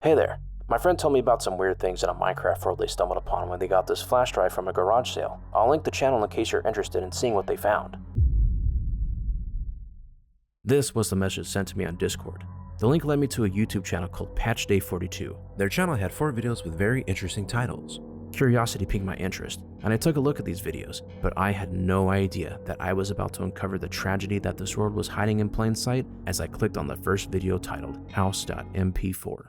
Hey there. My friend told me about some weird things in a Minecraft world they stumbled upon when they got this flash drive from a garage sale. I'll link the channel in case you're interested in seeing what they found. This was the message sent to me on Discord. The link led me to a YouTube channel called PatchDay42. Their channel had 4 videos with very interesting titles. Curiosity piqued my interest, and I took a look at these videos, but I had no idea that I was about to uncover the tragedy that this world was hiding in plain sight as I clicked on the first video titled House.mp4.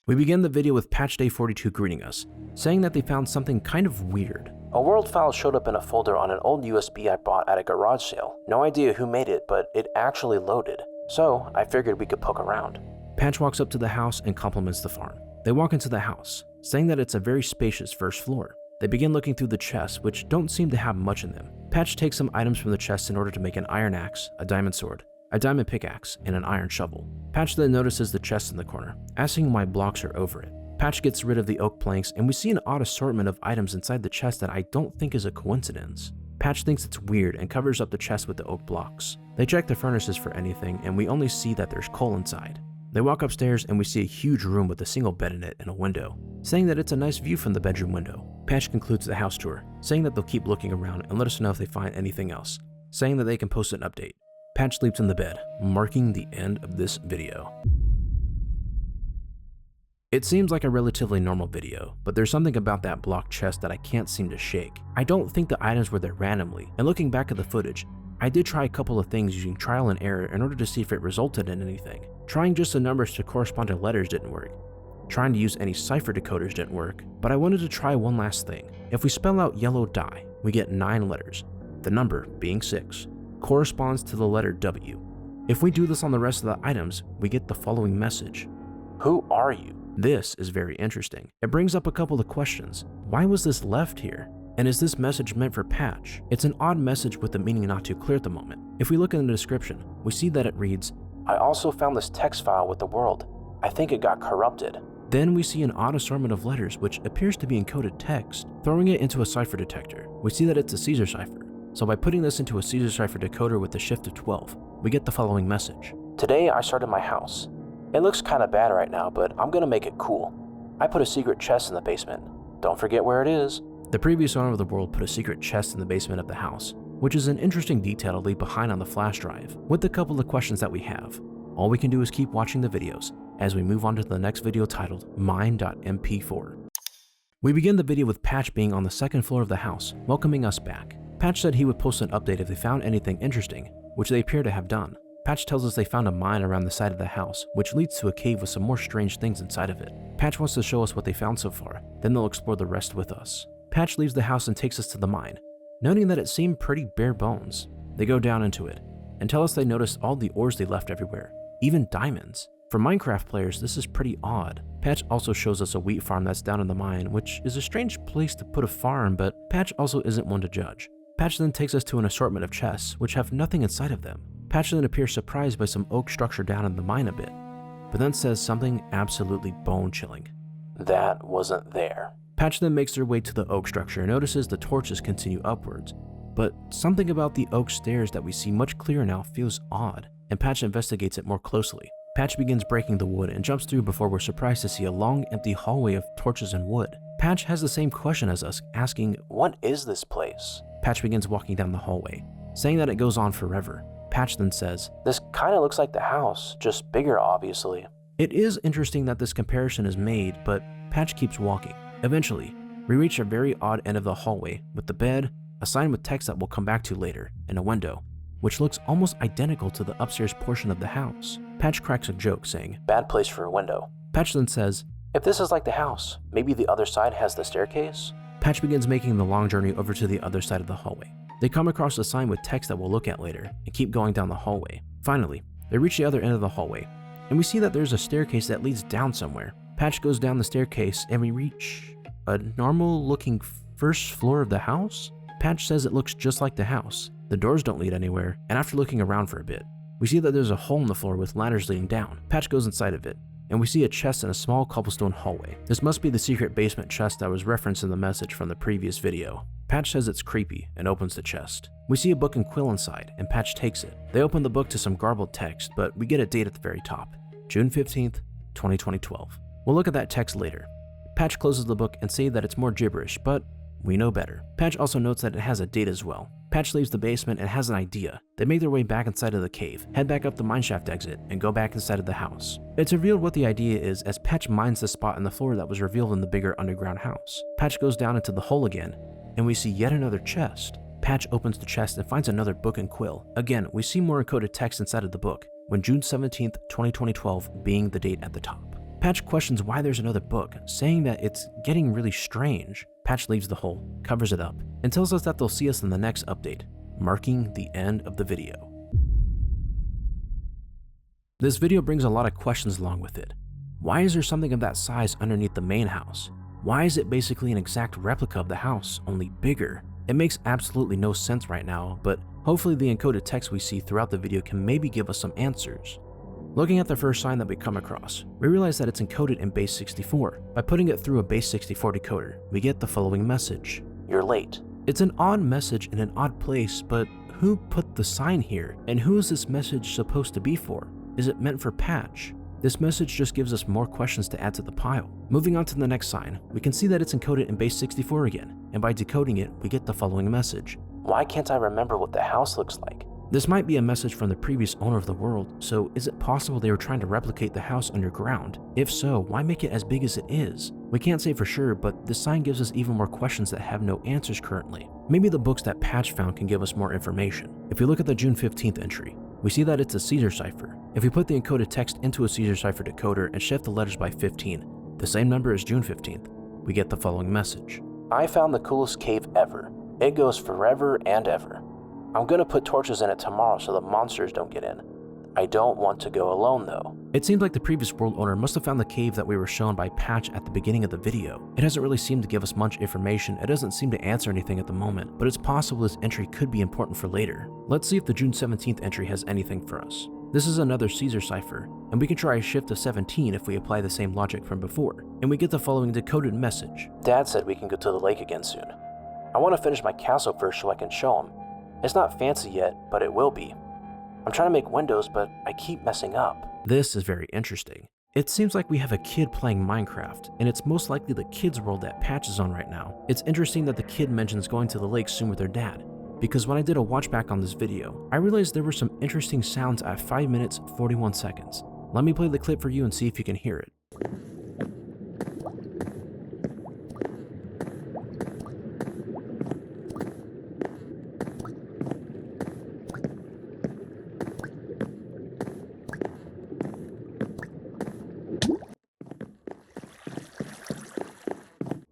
We begin the video with PatchDay42 greeting us, saying that they found something kind of weird. A world file showed up in a folder on an old USB I bought at a garage sale. No idea who made it, but it actually loaded. So I figured we could poke around. Patch walks up to the house and compliments the farm. They walk into the house, saying that it's a very spacious first floor. They begin looking through the chests, which don't seem to have much in them. Patch takes some items from the chests in order to make an iron axe, a diamond sword, a diamond pickaxe, and an iron shovel. Patch then notices the chest in the corner, asking why blocks are over it. Patch gets rid of the oak planks, and we see an odd assortment of items inside the chest that I don't think is a coincidence. Patch thinks it's weird and covers up the chest with the oak blocks. They check the furnaces for anything, and we only see that there's coal inside. They walk upstairs and we see a huge room with a single bed in it and a window, saying that it's a nice view from the bedroom window. Patch concludes the house tour, saying that they'll keep looking around and let us know if they find anything else, saying that they can post an update. Patch sleeps in the bed, marking the end of this video. It seems like a relatively normal video, but there's something about that block chest that I can't seem to shake. I don't think the items were there randomly, and looking back at the footage, I did try a couple of things using trial and error in order to see if it resulted in anything. Trying just the numbers to correspond to letters didn't work. Trying to use any cipher decoders didn't work, but I wanted to try one last thing. If we spell out yellow dye, we get 9 letters. The number, being 6, corresponds to the letter W. If we do this on the rest of the items, we get the following message. Who are you? This is very interesting. It brings up a couple of questions. Why was this left here? And is this message meant for Patch? It's an odd message with the meaning not too clear at the moment. If we look in the description, we see that it reads, I also found this text file with the world. I think it got corrupted. Then we see an odd assortment of letters which appears to be encoded text. Throwing it into a cipher detector, we see that it's a Caesar cipher. So by putting this into a Caesar cipher decoder with the shift of 12, we get the following message. Today I started my house. It looks kinda bad right now, but I'm gonna make it cool. I put a secret chest in the basement. Don't forget where it is. The previous owner of the world put a secret chest in the basement of the house, which is an interesting detail to leave behind on the flash drive. With a couple of questions that we have, all we can do is keep watching the videos as we move on to the next video titled Mine.mp4. We begin the video with Patch being on the 2nd floor of the house, welcoming us back. Patch said he would post an update if they found anything interesting, which they appear to have done. Patch tells us they found a mine around the side of the house, which leads to a cave with some more strange things inside of it. Patch wants to show us what they found so far, then they'll explore the rest with us. Patch leaves the house and takes us to the mine, noting that it seemed pretty bare bones. They go down into it, and tell us they noticed all the ores they left everywhere, even diamonds. For Minecraft players, this is pretty odd. Patch also shows us a wheat farm that's down in the mine, which is a strange place to put a farm, but Patch also isn't one to judge. Patch then takes us to an assortment of chests, which have nothing inside of them. Patch then appears surprised by some oak structure down in the mine a bit, but then says something absolutely bone-chilling. That wasn't there. Patch then makes their way to the oak structure and notices the torches continue upwards, but something about the oak stairs that we see much clearer now feels odd, and Patch investigates it more closely. Patch begins breaking the wood and jumps through before we're surprised to see a long, empty hallway of torches and wood. Patch has the same question as us, asking, what is this place? Patch begins walking down the hallway, saying that it goes on forever. Patch then says, this kinda looks like the house, just bigger obviously. It is interesting that this comparison is made, but Patch keeps walking. Eventually, we reach a very odd end of the hallway with the bed, a sign with text that we'll come back to later, and a window, which looks almost identical to the upstairs portion of the house. Patch cracks a joke saying, bad place for a window. Patch then says, if this is like the house, maybe the other side has the staircase? Patch begins making the long journey over to the other side of the hallway. They come across a sign with text that we'll look at later and keep going down the hallway. Finally, they reach the other end of the hallway, and we see that there's a staircase that leads down somewhere. Patch goes down the staircase and we reach a normal looking first floor of the house? Patch says it looks just like the house. The doors don't lead anywhere, and after looking around for a bit, we see that there's a hole in the floor with ladders leading down. Patch goes inside of it, and we see a chest in a small cobblestone hallway. This must be the secret basement chest that was referenced in the message from the previous video. Patch says it's creepy and opens the chest. We see a book and quill inside, and Patch takes it. They open the book to some garbled text, but we get a date at the very top, June 15th, 2012. We'll look at that text later. Patch closes the book and say that it's more gibberish, but we know better. Patch also notes that it has a date as well. Patch leaves the basement and has an idea. They make their way back inside of the cave, head back up the mineshaft exit, and go back inside of the house. It's revealed what the idea is as Patch mines the spot in the floor that was revealed in the bigger underground house. Patch goes down into the hole again, and we see yet another chest. Patch opens the chest and finds another book and quill. Again, we see more encoded text inside of the book, when June 17th, 2012 being the date at the top. Patch questions why there's another book, saying that it's getting really strange. Patch leaves the hole, covers it up, and tells us that they'll see us in the next update, marking the end of the video. This video brings a lot of questions along with it. Why is there something of that size underneath the main house? Why is it basically an exact replica of the house, only bigger? It makes absolutely no sense right now, but hopefully the encoded text we see throughout the video can maybe give us some answers. Looking at the first sign that we come across, we realize that it's encoded in base 64. By putting it through a base 64 decoder, we get the following message: "You're late." It's an odd message in an odd place, but who put the sign here? And who is this message supposed to be for? Is it meant for Patch? This message just gives us more questions to add to the pile. Moving on to the next sign, we can see that it's encoded in base 64 again, and by decoding it, we get the following message: "Why can't I remember what the house looks like?" This might be a message from the previous owner of the world, so is it possible they were trying to replicate the house underground? If so, why make it as big as it is? We can't say for sure, but this sign gives us even more questions that have no answers currently. Maybe the books that Patch found can give us more information. If we look at the June 15th entry, we see that it's a Caesar cipher. If we put the encoded text into a Caesar cipher decoder and shift the letters by 15, the same number as June 15th, we get the following message: "I found the coolest cave ever. It goes forever and ever. I'm gonna put torches in it tomorrow so the monsters don't get in. I don't want to go alone though." It seems like the previous world owner must have found the cave that we were shown by Patch at the beginning of the video. It doesn't really seem to give us much information, it doesn't seem to answer anything at the moment, but it's possible this entry could be important for later. Let's see if the June 17th entry has anything for us. This is another Caesar cipher, and we can try a shift of 17 if we apply the same logic from before, and we get the following decoded message: "Dad said we can go to the lake again soon. I want to finish my castle first so I can show him. It's not fancy yet, but it will be. I'm trying to make windows, but I keep messing up." This is very interesting. It seems like we have a kid playing Minecraft, and it's most likely the kid's world that Patch is on right now. It's interesting that the kid mentions going to the lake soon with their dad, because when I did a watch back on this video, I realized there were some interesting sounds at 5 minutes 41 seconds. Let me play the clip for you and see if you can hear it.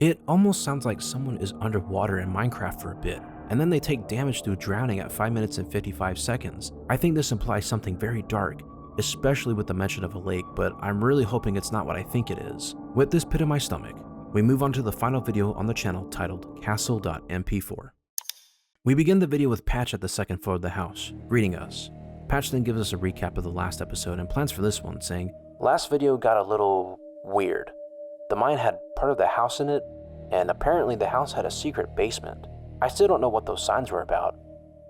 It almost sounds like someone is underwater in Minecraft for a bit, and then they take damage through drowning at 5 minutes and 55 seconds. I think this implies something very dark, especially with the mention of a lake, but I'm really hoping it's not what I think it is. With this pit in my stomach, we move on to the final video on the channel titled Castle.mp4. We begin the video with Patch at the second floor of the house, greeting us. Patch then gives us a recap of the last episode and plans for this one, saying, "Last video got a little weird. The mine had part of the house in it, and apparently the house had a secret basement. I still don't know what those signs were about.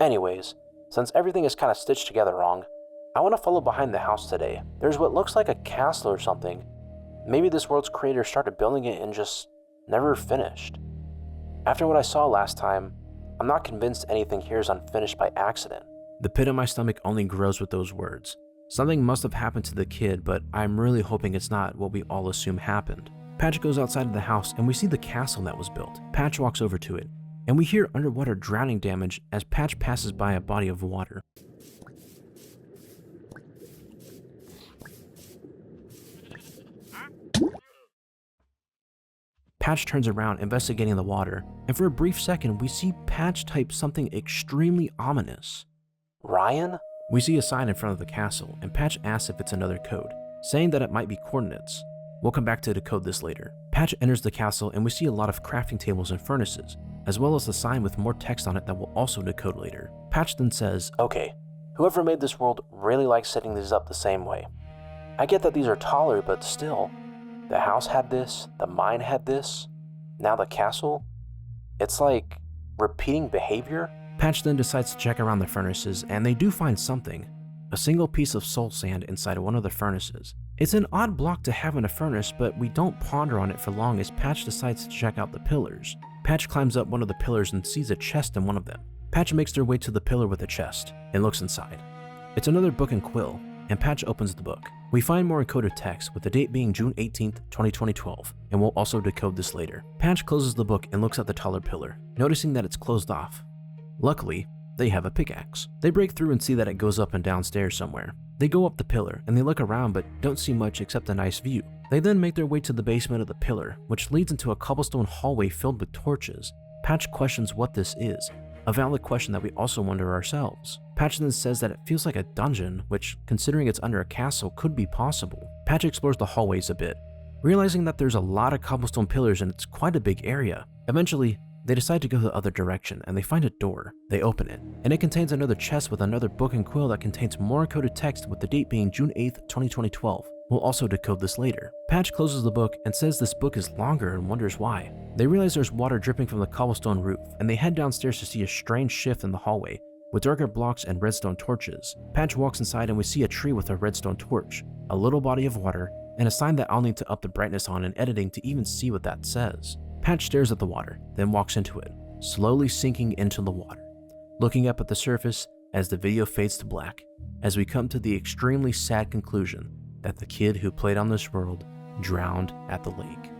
Anyways, since everything is kind of stitched together wrong, I want to follow behind the house today. There's what looks like a castle or something. Maybe this world's creator started building it and just never finished. After what I saw last time, I'm not convinced anything here is unfinished by accident." The pit in my stomach only grows with those words. Something must have happened to the kid, but I'm really hoping it's not what we all assume happened. Patch goes outside of the house and we see the castle that was built. Patch walks over to it, and we hear underwater drowning damage as Patch passes by a body of water. Patch turns around, investigating the water, and for a brief second we see Patch type something extremely ominous. "Ryan?" We see a sign in front of the castle, and Patch asks if it's another code, saying that it might be coordinates. We'll come back to decode this later. Patch enters the castle and we see a lot of crafting tables and furnaces, as well as a sign with more text on it that we'll also decode later. Patch then says, "Okay, whoever made this world really likes setting these up the same way. I get that these are taller, but still, the house had this, the mine had this, now the castle. It's like repeating behavior." Patch then decides to check around the furnaces, and they do find something. A single piece of soul sand inside one of the furnaces. It's an odd block to have in a furnace, but we don't ponder on it for long as Patch decides to check out the pillars. Patch climbs up one of the pillars and sees a chest in one of them. Patch makes their way to the pillar with the chest and looks inside. It's another book and quill, and Patch opens the book. We find more encoded text with the date being June 18th, 2012, and we'll also decode this later. Patch closes the book and looks at the taller pillar, noticing that it's closed off. Luckily, they have a pickaxe. They break through and see that it goes up and down stairs somewhere. They go up the pillar and they look around but don't see much except a nice view. They then make their way to the basement of the pillar, which leads into a cobblestone hallway filled with torches. Patch questions what this is, a valid question that we also wonder ourselves. Patch then says that it feels like a dungeon, which, considering it's under a castle, could be possible. Patch explores the hallways a bit, realizing that there's a lot of cobblestone pillars and it's quite a big area. Eventually, they decide to go the other direction and they find a door. They open it, and it contains another chest with another book and quill that contains more encoded text with the date being June 8th, 2012. We'll also decode this later. Patch closes the book and says this book is longer and wonders why. They realize there's water dripping from the cobblestone roof, and they head downstairs to see a strange shift in the hallway with darker blocks and redstone torches. Patch walks inside and we see a tree with a redstone torch, a little body of water, and a sign that I'll need to up the brightness on in editing to even see what that says. Patch stares at the water, then walks into it, slowly sinking into the water, looking up at the surface as the video fades to black, as we come to the extremely sad conclusion that the kid who played on this world drowned at the lake.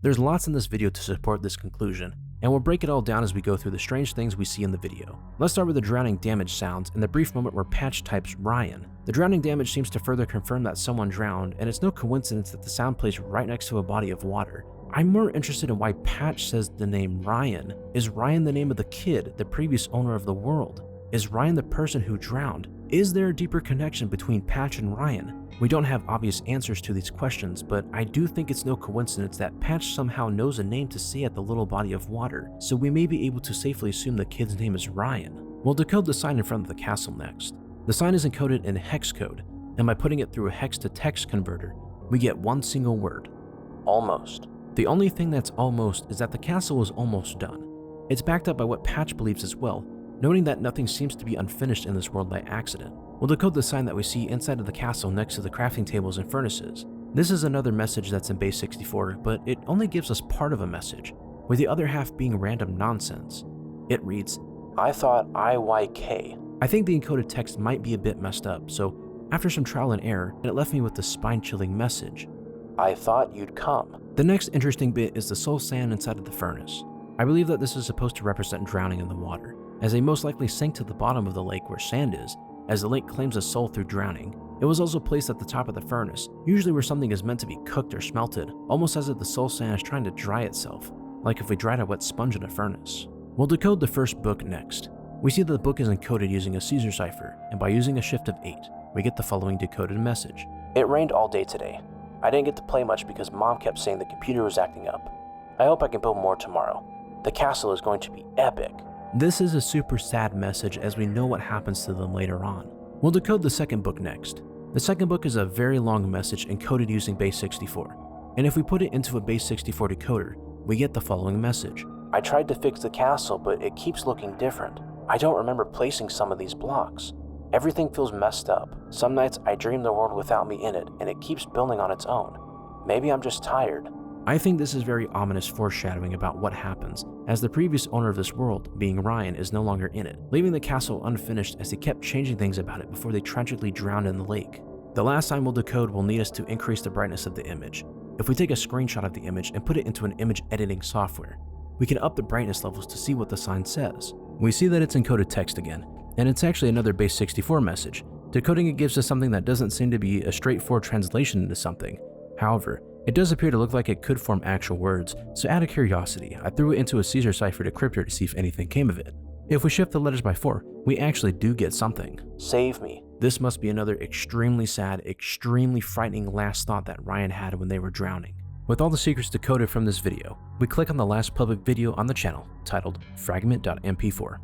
There's lots in this video to support this conclusion, and we'll break it all down as we go through the strange things we see in the video. Let's start with the drowning damage sounds and the brief moment where Patch types Ryan. The drowning damage seems to further confirm that someone drowned, and it's no coincidence that the sound plays right next to a body of water. I'm more interested in why Patch says the name Ryan. Is Ryan the name of the kid, the previous owner of the world? Is Ryan the person who drowned? Is there a deeper connection between Patch and Ryan? We don't have obvious answers to these questions, but I do think it's no coincidence that Patch somehow knows a name to say at the little body of water, so we may be able to safely assume the kid's name is Ryan. We'll decode the sign in front of the castle next. The sign is encoded in hex code, and by putting it through a hex to text converter, we get one single word: almost. The only thing that's almost is that the castle is almost done. It's backed up by what Patch believes as well, noting that nothing seems to be unfinished in this world by accident. We'll decode the sign that we see inside of the castle next to the crafting tables and furnaces. This is another message that's in base 64, but it only gives us part of a message, with the other half being random nonsense. It reads, I thought IYK. I think the encoded text might be a bit messed up, so after some trial and error, it left me with the spine-chilling message, I thought you'd come. The next interesting bit is the soul sand inside of the furnace. I believe that this is supposed to represent drowning in the water, as they most likely sank to the bottom of the lake where sand is, as the lake claims a soul through drowning. It was also placed at the top of the furnace, usually where something is meant to be cooked or smelted, almost as if the soul sand is trying to dry itself, like if we dried a wet sponge in a furnace. We'll decode the first book next. We see that the book is encoded using a Caesar cipher, and by using a shift of 8, we get the following decoded message. It rained all day today. I didn't get to play much because Mom kept saying the computer was acting up. I hope I can build more tomorrow. The castle is going to be epic. This is a super sad message as we know what happens to them later on. We'll decode the second book next. The second book is a very long message encoded using base 64, and if we put it into a base 64 decoder, we get the following message. I tried to fix the castle, but it keeps looking different. I don't remember placing some of these blocks. Everything feels messed up. Some nights I dream the world without me in it, and it keeps building on its own. Maybe I'm just tired. I think this is very ominous foreshadowing about what happens, as the previous owner of this world, being Ryan, is no longer in it, leaving the castle unfinished as they kept changing things about it before they tragically drowned in the lake. The last sign we'll decode will need us to increase the brightness of the image. If we take a screenshot of the image and put it into an image editing software, we can up the brightness levels to see what the sign says. We see that it's encoded text again, and it's actually another base 64 message. Decoding it gives us something that doesn't seem to be a straightforward translation into something. However, it does appear to look like it could form actual words, so out of curiosity, I threw it into a Caesar cipher decryptor to see if anything came of it. If we shift the letters by 4, we actually do get something. Save me. This must be another extremely sad, extremely frightening last thought that Ryan had when they were drowning. With all the secrets decoded from this video, we click on the last public video on the channel, titled fragment.mp4.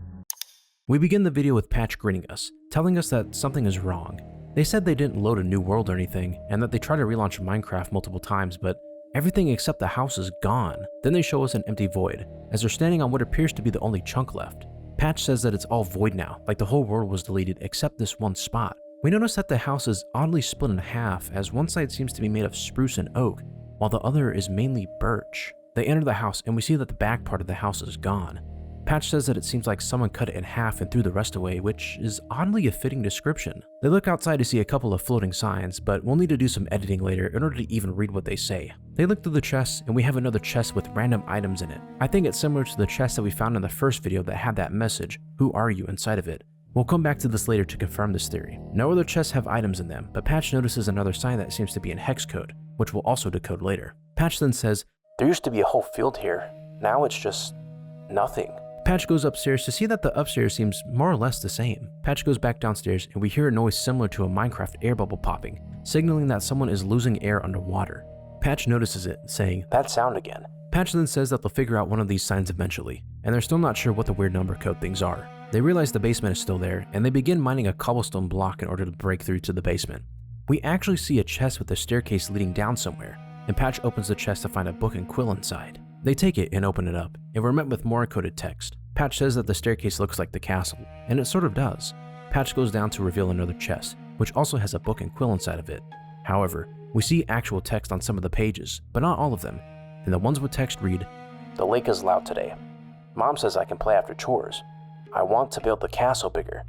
We begin the video with Patch greeting us, telling us that something is wrong. They said they didn't load a new world or anything, and that they tried to relaunch Minecraft multiple times, but everything except the house is gone. Then they show us an empty void, as they're standing on what appears to be the only chunk left. Patch says that it's all void now, like the whole world was deleted except this one spot. We notice that the house is oddly split in half, as one side seems to be made of spruce and oak, while the other is mainly birch. They enter the house and we see that the back part of the house is gone. Patch says that it seems like someone cut it in half and threw the rest away, which is oddly a fitting description. They look outside to see a couple of floating signs, but we'll need to do some editing later in order to even read what they say. They look through the chest and we have another chest with random items in it. I think it's similar to the chest that we found in the first video that had that message, "Who are you?" inside of it. We'll come back to this later to confirm this theory. No other chests have items in them, but Patch notices another sign that seems to be in hex code, which we'll also decode later. Patch then says, "There used to be a whole field here. Now it's just nothing." Patch goes upstairs to see that the upstairs seems more or less the same. Patch goes back downstairs and we hear a noise similar to a Minecraft air bubble popping, signaling that someone is losing air underwater. Patch notices it, saying, "That sound again." Patch then says that they'll figure out one of these signs eventually, and they're still not sure what the weird number code things are. They realize the basement is still there, and they begin mining a cobblestone block in order to break through to the basement. We actually see a chest with a staircase leading down somewhere, and Patch opens the chest to find a book and quill inside. They take it and open it up, and we're met with more encoded text. Patch says that the staircase looks like the castle, and it sort of does. Patch goes down to reveal another chest, which also has a book and quill inside of it. However, we see actual text on some of the pages, but not all of them, and the ones with text read, "The lake is loud today. Mom says I can play after chores. I want to build the castle bigger.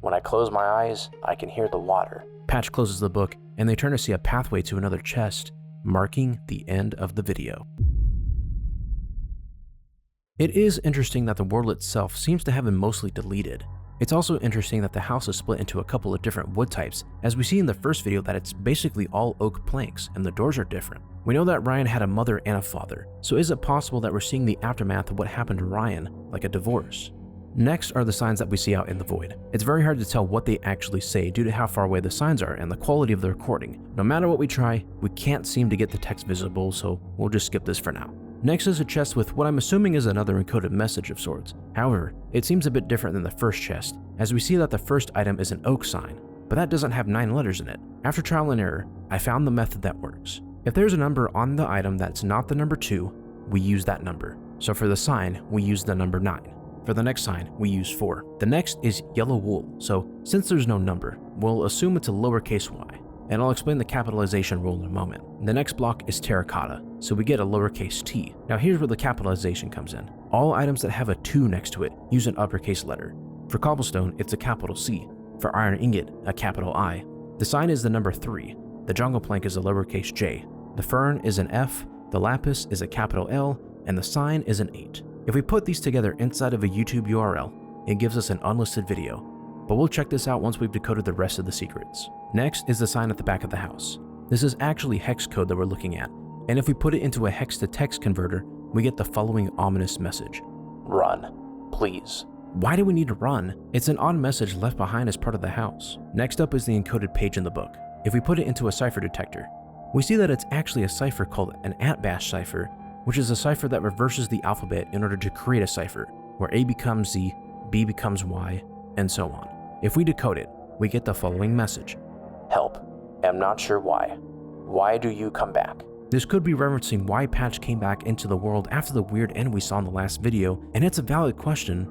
When I close my eyes, I can hear the water." Patch closes the book, and they turn to see a pathway to another chest, marking the end of the video. It is interesting that the world itself seems to have been mostly deleted. It's also interesting that the house is split into a couple of different wood types, as we see in the first video that it's basically all oak planks and the doors are different. We know that Ryan had a mother and a father, so is it possible that we're seeing the aftermath of what happened to Ryan, like a divorce? Next are the signs that we see out in the void. It's very hard to tell what they actually say due to how far away the signs are and the quality of the recording. No matter what we try, we can't seem to get the text visible, so we'll just skip this for now. Next is a chest with what I'm assuming is another encoded message of sorts. However, it seems a bit different than the first chest, as we see that the first item is an oak sign, but that doesn't have 9 letters in it. After trial and error, I found the method that works. If there's a number on the item that's not the number 2, we use that number. So for the sign, we use the number 9. For the next sign, we use 4. The next is yellow wool, so since there's no number, we'll assume it's a lowercase y, and I'll explain the capitalization rule in a moment. The next block is terracotta, so we get a lowercase t. Now here's where the capitalization comes in. All items that have a 2 next to it use an uppercase letter. For cobblestone, it's a capital C. For iron ingot, a capital I. The sign is the number 3. The jungle plank is a lowercase j. The fern is an F. The lapis is a capital L. And the sign is an 8. If we put these together inside of a YouTube URL, it gives us an unlisted video, but we'll check this out once we've decoded the rest of the secrets. Next is the sign at the back of the house. This is actually hex code that we're looking at, and if we put it into a hex to text converter, we get the following ominous message. "Run, please." Why do we need to run? It's an odd message left behind as part of the house. Next up is the encoded page in the book. If we put it into a cipher detector, we see that it's actually a cipher called an @bash cipher, which is a cipher that reverses the alphabet in order to create a cipher, where A becomes Z, B becomes Y, and so on. If we decode it, we get the following message. "Help. Am not sure why. Why do you come back?" This could be referencing why Patch came back into the world after the weird end we saw in the last video, and it's a valid question.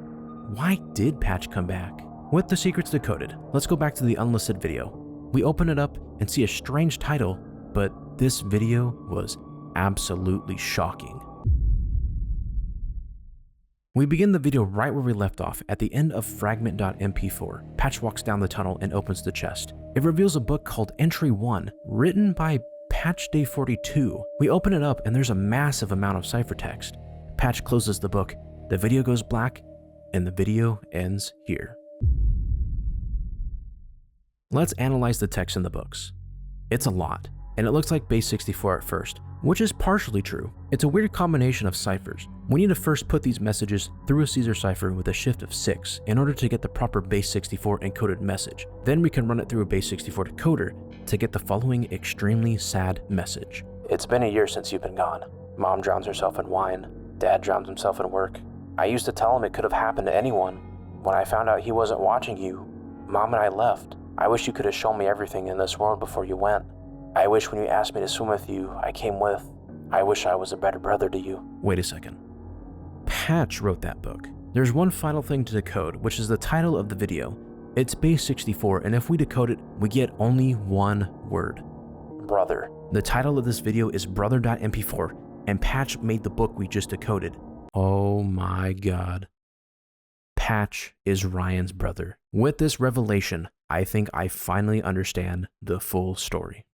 Why did Patch come back? With the secrets decoded, let's go back to the unlisted video. We open it up and see a strange title, but this video was absolutely shocking. We begin the video right where we left off, at the end of fragment.mp4. Patch walks down the tunnel and opens the chest. It reveals a book called Entry 1, written by Patch Day 42. We open it up and there's a massive amount of ciphertext. Patch closes the book, the video goes black, and the video ends here. Let's analyze the text in the books. It's a lot, and it looks like base 64 at first, which is partially true. It's a weird combination of ciphers. We need to first put these messages through a Caesar cipher with a shift of 6 in order to get the proper base 64 encoded message. Then we can run it through a base 64 decoder to get the following extremely sad message. "It's been a year since you've been gone. Mom drowns herself in wine. Dad drowns himself in work. I used to tell him it could have happened to anyone. When I found out he wasn't watching you, Mom and I left. I wish you could have shown me everything in this world before you went. I wish when you asked me to swim with you, I came with. I wish I was a better brother to you." Wait a second. Patch wrote that book. There's one final thing to decode, which is the title of the video. It's base 64, and if we decode it, we get only one word: brother. The title of this video is brother.mp4, and Patch made the book we just decoded. Oh my god. Patch is Ryan's brother. With this revelation, I think I finally understand the full story.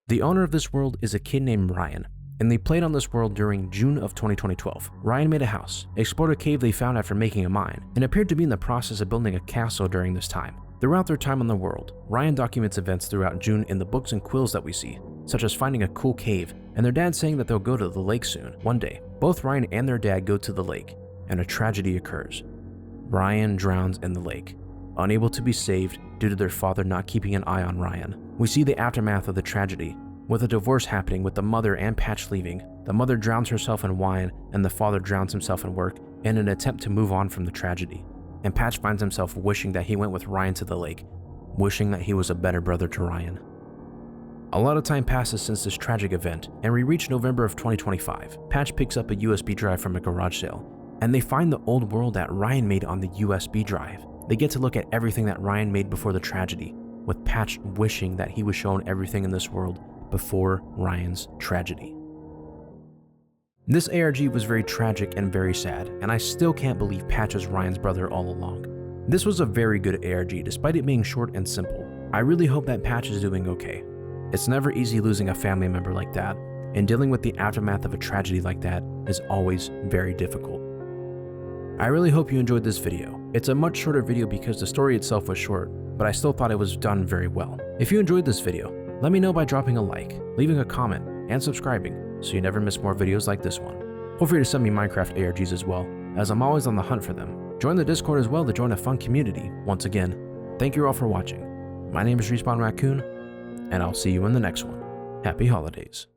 The owner of this world is a kid named Ryan, and they played on this world during June of 2012. Ryan made a house, explored a cave they found after making a mine, and appeared to be in the process of building a castle during this time. Throughout their time on the world, Ryan documents events throughout June in the books and quills that we see, such as finding a cool cave and their dad saying that they'll go to the lake soon. One day, both Ryan and their dad go to the lake, and a tragedy occurs. Ryan drowns in the lake, unable to be saved due to their father not keeping an eye on Ryan. We see the aftermath of the tragedy, with a divorce happening with the mother and Patch leaving. The mother drowns herself in wine, and the father drowns himself in work in an attempt to move on from the tragedy. And Patch finds himself wishing that he went with Ryan to the lake, wishing that he was a better brother to Ryan. A lot of time passes since this tragic event, and we reach November of 2025. Patch picks up a USB drive from a garage sale, and they find the old world that Ryan made on the USB drive. They get to look at everything that Ryan made before the tragedy, with Patch wishing that he was shown everything in this world before Ryan's tragedy. This ARG was very tragic and very sad, and I still can't believe Patch was Ryan's brother all along. This was a very good ARG despite it being short and simple. I really hope that Patch is doing okay. It's never easy losing a family member like that, and dealing with the aftermath of a tragedy like that is always very difficult. I really hope you enjoyed this video. It's a much shorter video because the story itself was short, but I still thought it was done very well. If you enjoyed this video, let me know by dropping a like, leaving a comment, and subscribing so you never miss more videos like this one. Feel free to send me Minecraft ARGs as well, as I'm always on the hunt for them. Join the Discord as well to join a fun community. Once again, thank you all for watching. My name is RespawnRaccoon, and I'll see you in the next one. Happy holidays.